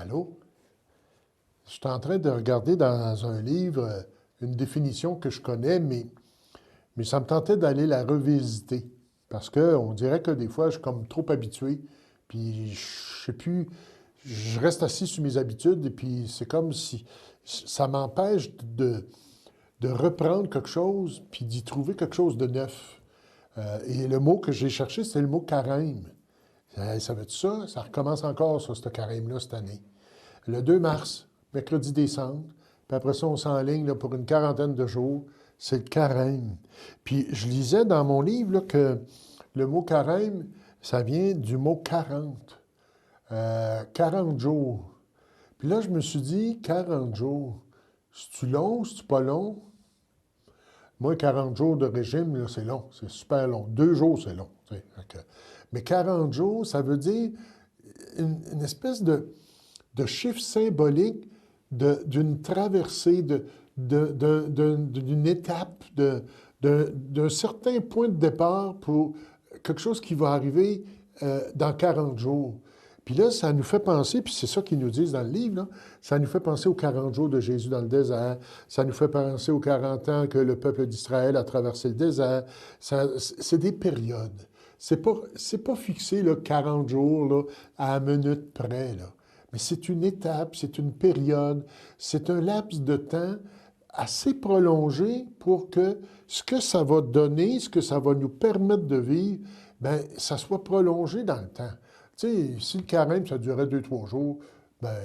Allô? Je suis en train de regarder dans un livre une définition que je connais, mais ça me tentait d'aller la revisiter. Parce qu'on dirait que des fois, je suis comme trop habitué. Puis je sais plus, je reste assis sur mes habitudes et puis c'est comme si ça m'empêche de reprendre quelque chose puis d'y trouver quelque chose de neuf. Et le mot que j'ai cherché, c'est le mot carême. Ça veut dire ça? Ça recommence encore, ça, ce carême-là, cette année. Le 2 mars, mercredi décembre, puis après ça, on s'enligne là, pour une quarantaine de jours. C'est le carême. Puis je lisais dans mon livre là, que le mot carême, ça vient du mot 40. 40 jours. Puis là, je me suis dit, 40 jours, c'est-tu long, c'est-tu pas long? Moi, 40 jours de régime, là, c'est long, c'est super long. 2 jours, c'est long. Mais 40 jours, ça veut dire une espèce de chiffre symbolique d'une traversée, d'une étape, d'un certain point de départ pour quelque chose qui va arriver dans 40 jours. Puis là, ça nous fait penser, puis c'est ça qu'ils nous disent dans le livre, là, ça nous fait penser aux 40 jours de Jésus dans le désert, ça nous fait penser aux 40 ans que le peuple d'Israël a traversé le désert. C'est des périodes. C'est pas fixé, là, 40 jours, là, à une minute près, là. Mais c'est une étape, c'est une période, c'est un laps de temps assez prolongé pour que ce que ça va donner, ce que ça va nous permettre de vivre, bien, ça soit prolongé dans le temps. Tu sais, si le carême, ça durait 2, 3 jours, bien,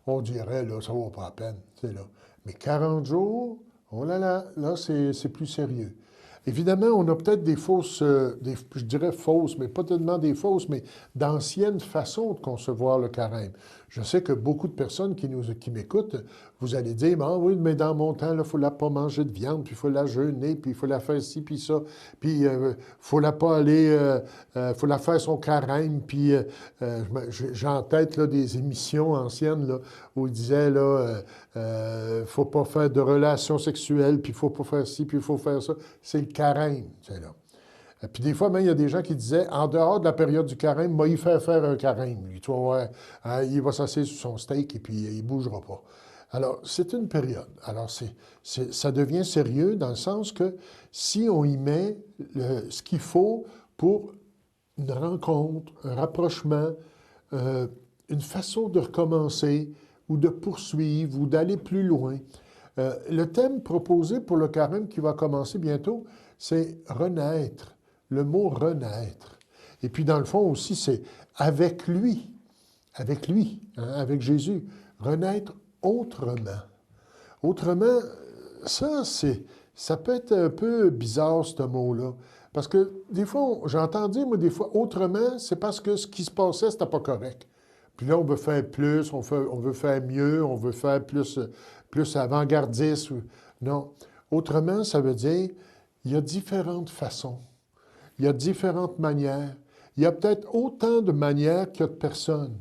on dirait, là, ça vaut pas la peine, tu sais, là. Mais 40 jours, oh là, c'est plus sérieux. Évidemment, on a peut-être des fausses, je dirais fausses, mais pas tellement des fausses, mais d'anciennes façons de concevoir le carême. Je sais que beaucoup de personnes qui m'écoutent, vous allez dire, ah oui, mais dans mon temps, il ne faut pas manger de viande, puis il faut la jeûner, puis il faut la faire ci, puis ça, puis il ne faut la pas aller, faut la faire son carême, puis j'ai en tête là, des émissions anciennes là, où ils disaient, là, faut pas faire de relations sexuelles, puis il faut pas faire ci, puis il faut faire ça. C'est le carême, c'est là. Puis des fois, même, il y a des gens qui disaient, en dehors de la période du carême, moi, il fait faire un carême, lui. Tu vas voir, hein, il va s'asseoir sur son steak et puis il ne bougera pas. Alors, c'est une période. Alors, ça devient sérieux dans le sens que si on y met ce qu'il faut pour une rencontre, un rapprochement, une façon de recommencer ou de poursuivre ou d'aller plus loin. Le thème proposé pour le carême qui va commencer bientôt, c'est renaître, le mot renaître. Et puis dans le fond aussi, c'est avec lui, hein, avec Jésus, renaître autrement. Autrement, ça peut être un peu bizarre, ce mot-là. Parce que des fois, j'entends dire, moi, des fois, autrement, c'est parce que ce qui se passait, c'était pas correct. Puis là, on veut faire plus, on veut faire mieux, on veut faire plus avant-gardiste. Non. Autrement, ça veut dire, il y a différentes façons. Il y a différentes manières. Il y a peut-être autant de manières qu'il y a de personnes.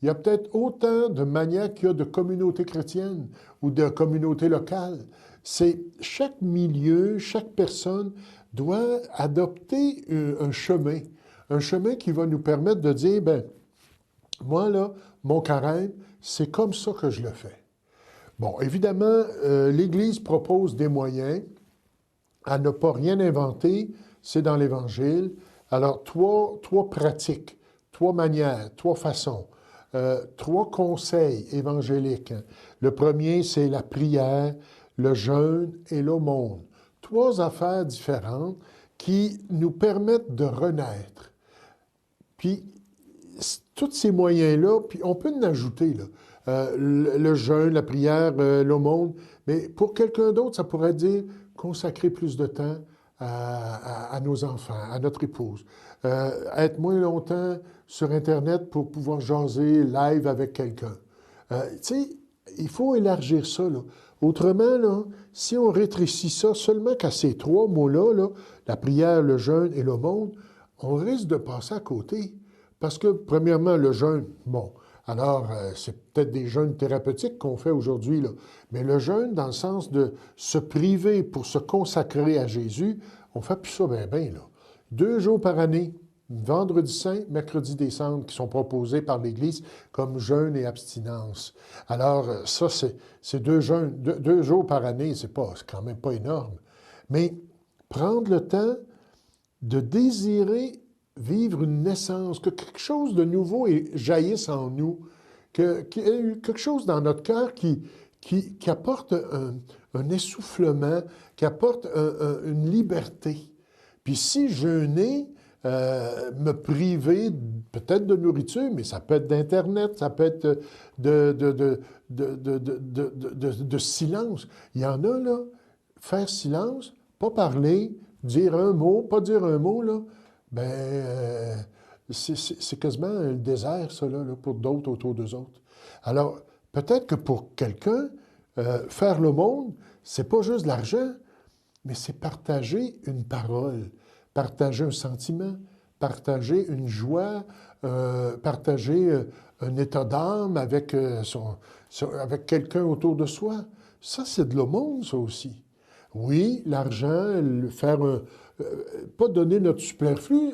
Il y a peut-être autant de manières qu'il y a de communautés chrétiennes ou de communautés locales. C'est chaque milieu, chaque personne doit adopter un chemin qui va nous permettre de dire, ben moi, là, mon carême, c'est comme ça que je le fais. Bon, évidemment, l'Église propose des moyens à ne pas rien inventer, c'est dans l'Évangile. Alors, trois pratiques, 3 manières, 3 façons, 3 conseils évangéliques. Le premier, c'est la prière, le jeûne et l'aumône. 3 affaires différentes qui nous permettent de renaître. Puis, tous ces moyens-là, puis on peut en ajouter, là, le jeûne, la prière, l'aumône, mais pour quelqu'un d'autre, ça pourrait dire consacrer plus de temps à nos enfants, à notre épouse, être moins longtemps sur Internet pour pouvoir jaser live avec quelqu'un. Tu sais, il faut élargir ça, là. Autrement, là, si on rétrécit ça seulement qu'à ces 3 mots-là, là, la prière, le jeûne et l'aumône, on risque de passer à côté. Parce que, premièrement, le jeûne, bon, alors, c'est peut-être des jeûnes thérapeutiques qu'on fait aujourd'hui, là. Mais le jeûne, dans le sens de se priver pour se consacrer à Jésus, on ne fait plus ça bien, là. 2 jours par année, Vendredi saint, mercredi des cendres qui sont proposés par l'Église comme jeûne et abstinence. Alors, ça, c'est 2 jeûnes, 2 jours par année, c'est quand même pas énorme. Mais prendre le temps de désirer vivre une naissance, que quelque chose de nouveau jaillisse en nous, qu'il y ait eu quelque chose dans notre cœur qui apporte un essoufflement, qui apporte une liberté. Puis si jeûner, me priver peut-être de nourriture, mais ça peut être d'Internet, ça peut être de silence. Il y en a, là, faire silence, pas parler, dire un mot, pas dire un mot, là, c'est quasiment le désert, ça, là, pour d'autres autour d'eux autres. Alors, peut-être que pour quelqu'un, faire le monde, c'est pas juste de l'argent, mais c'est partager une parole, partager un sentiment, partager une joie, partager un état d'âme avec, avec quelqu'un autour de soi. Ça, c'est de l'aumône, ça aussi. Oui, l'argent, faire pas donner notre superflu,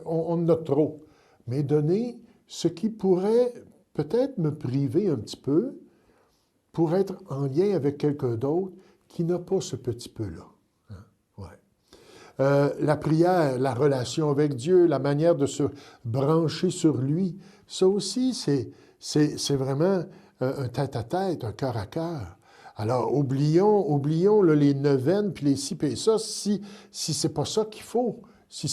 on en a trop, mais donner ce qui pourrait peut-être me priver un petit peu pour être en lien avec quelqu'un d'autre qui n'a pas ce petit peu-là. Hein? Ouais. La prière, la relation avec Dieu, la manière de se brancher sur lui, ça aussi, c'est vraiment un tête-à-tête, un cœur à cœur. Alors, oublions là, les neuvaines, puis les ci, puis ça, si c'est pas ça qu'il faut, si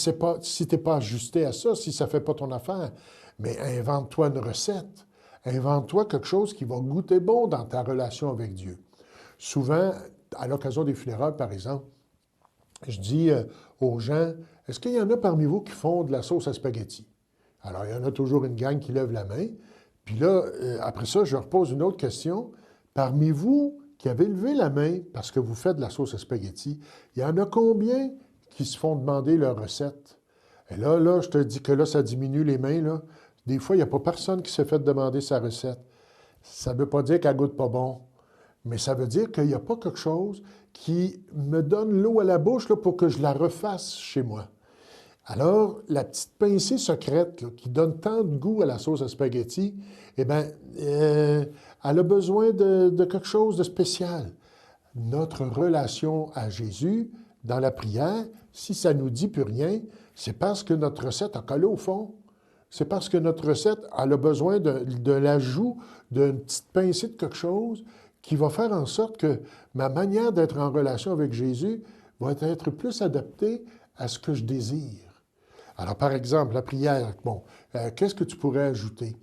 t'es pas ajusté à ça, si ça fait pas ton affaire. Mais invente-toi une recette. Invente-toi quelque chose qui va goûter bon dans ta relation avec Dieu. Souvent, à l'occasion des funérailles, par exemple, je dis aux gens, est-ce qu'il y en a parmi vous qui font de la sauce à spaghetti? Alors, il y en a toujours une gang qui lève la main. Puis là, après ça, je leur pose une autre question. Parmi vous qui avez levé la main parce que vous faites de la sauce à spaghetti, il y en a combien qui se font demander leur recette? Et là, je te dis que là, ça diminue les mains, là. Des fois, il n'y a pas personne qui s'est fait demander sa recette. Ça ne veut pas dire qu'elle goûte pas bon, mais ça veut dire qu'il n'y a pas quelque chose qui me donne l'eau à la bouche là, pour que je la refasse chez moi. Alors, la petite pincée secrète là, qui donne tant de goût à la sauce à spaghetti, eh bien, elle a besoin de quelque chose de spécial. Notre relation à Jésus, dans la prière, si ça ne nous dit plus rien, c'est parce que notre recette a collé au fond. C'est parce que notre recette elle a besoin de l'ajout d'une petite pincée de quelque chose qui va faire en sorte que ma manière d'être en relation avec Jésus va être plus adaptée à ce que je désire. Alors, par exemple, la prière, bon, qu'est-ce que tu pourrais ajouter?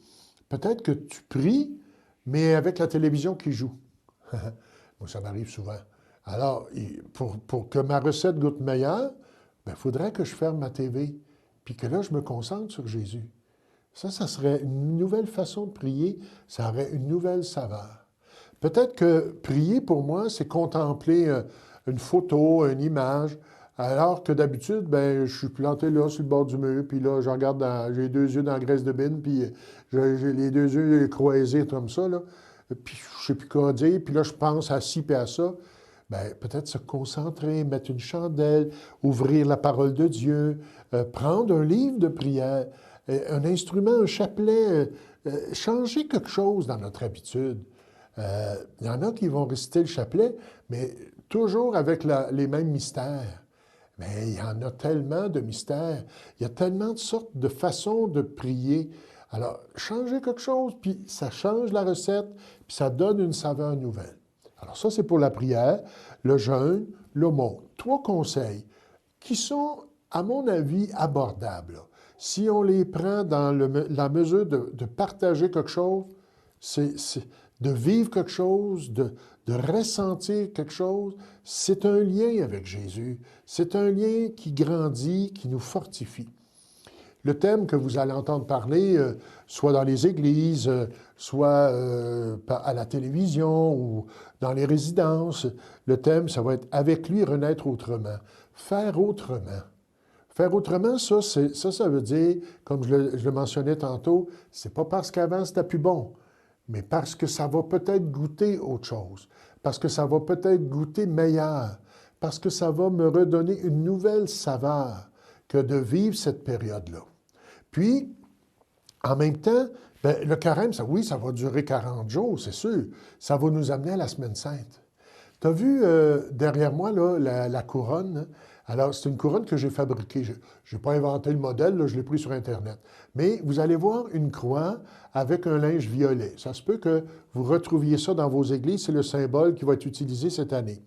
Peut-être que tu pries, mais avec la télévision qui joue. Moi, ça m'arrive souvent. Alors, pour que ma recette goûte meilleure, il faudrait que je ferme ma TV, puis que là, je me concentre sur Jésus. Ça serait une nouvelle façon de prier, ça aurait une nouvelle saveur. Peut-être que prier, pour moi, c'est contempler une photo, une image, alors que d'habitude, je suis planté là, sur le bord du mur, puis là, je regarde, j'ai 2 yeux dans la graisse de bine, puis j'ai les 2 yeux croisés comme ça, là, puis je ne sais plus quoi dire, puis là, je pense à ci puis à ça. Peut-être se concentrer, mettre une chandelle, ouvrir la parole de Dieu, prendre un livre de prière, un instrument, un chapelet, changer quelque chose dans notre habitude. Il y en a qui vont réciter le chapelet, mais toujours avec les mêmes mystères. Mais il y en a tellement de mystères, il y a tellement de sortes de façons de prier. Alors, changer quelque chose, puis ça change la recette, puis ça donne une saveur nouvelle. Alors ça, c'est pour la prière, le jeûne, l'aumône. 3 conseils qui sont, à mon avis, abordables. Si on les prend dans la mesure de partager quelque chose, c'est de vivre quelque chose, de ressentir quelque chose, c'est un lien avec Jésus. C'est un lien qui grandit, qui nous fortifie. Le thème que vous allez entendre parler, soit dans les églises, soit à la télévision ou dans les résidences, le thème, ça va être « Avec lui, renaître autrement ». Faire autrement. Faire autrement, ça veut dire, comme je le mentionnais tantôt, c'est pas parce qu'avant c'était plus bon, mais parce que ça va peut-être goûter autre chose, parce que ça va peut-être goûter meilleur, parce que ça va me redonner une nouvelle saveur, que de vivre cette période-là. Puis, en même temps, bien, le carême, oui, ça va durer 40 jours, c'est sûr. Ça va nous amener à la Semaine sainte. Tu as vu derrière moi là, la couronne? Hein? Alors, c'est une couronne que j'ai fabriquée. Je n'ai pas inventé le modèle, là, je l'ai pris sur Internet. Mais vous allez voir une croix avec un linge violet. Ça se peut que vous retrouviez ça dans vos églises. C'est le symbole qui va être utilisé cette année.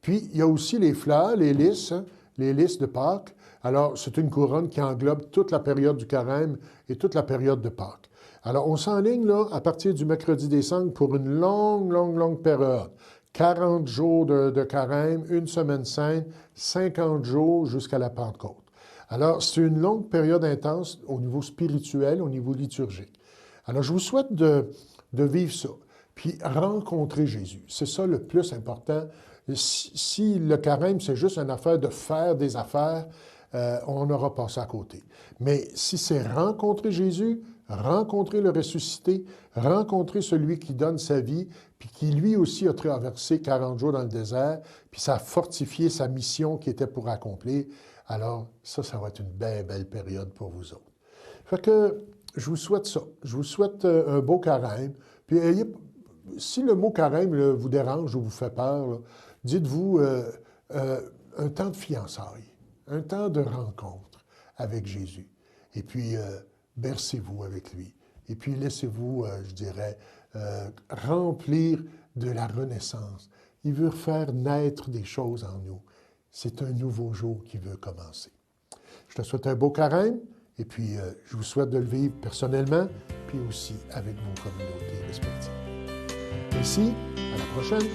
Puis, il y a aussi les fleurs, les lys, hein, les lys de Pâques. Alors, c'est une couronne qui englobe toute la période du carême et toute la période de Pâques. Alors, on s'enligne là à partir du mercredi des Cendres pour une longue période. 40 jours de carême, une semaine sainte, 50 jours jusqu'à la Pentecôte. Alors, c'est une longue période intense au niveau spirituel, au niveau liturgique. Alors, je vous souhaite de vivre ça, puis rencontrer Jésus. C'est ça le plus important. Si le carême, c'est juste une affaire de faire des affaires, on aura passé à côté. Mais si c'est rencontrer Jésus, rencontrer le ressuscité, rencontrer celui qui donne sa vie, puis qui lui aussi a traversé 40 jours dans le désert, puis ça a fortifié sa mission qui était pour accomplir, alors ça va être une belle période pour vous autres. Fait que je vous souhaite ça. Je vous souhaite un beau carême. Puis si le mot carême là, vous dérange ou vous fait peur, là, dites-vous un temps de fiançailles, un temps de rencontre avec Jésus. Et puis, bercez-vous avec lui. Et puis, laissez-vous, je dirais, remplir de la renaissance. Il veut faire naître des choses en nous. C'est un nouveau jour qui veut commencer. Je te souhaite un beau carême et puis je vous souhaite de le vivre personnellement, puis aussi avec vos communautés respectives. Ici, à la prochaine.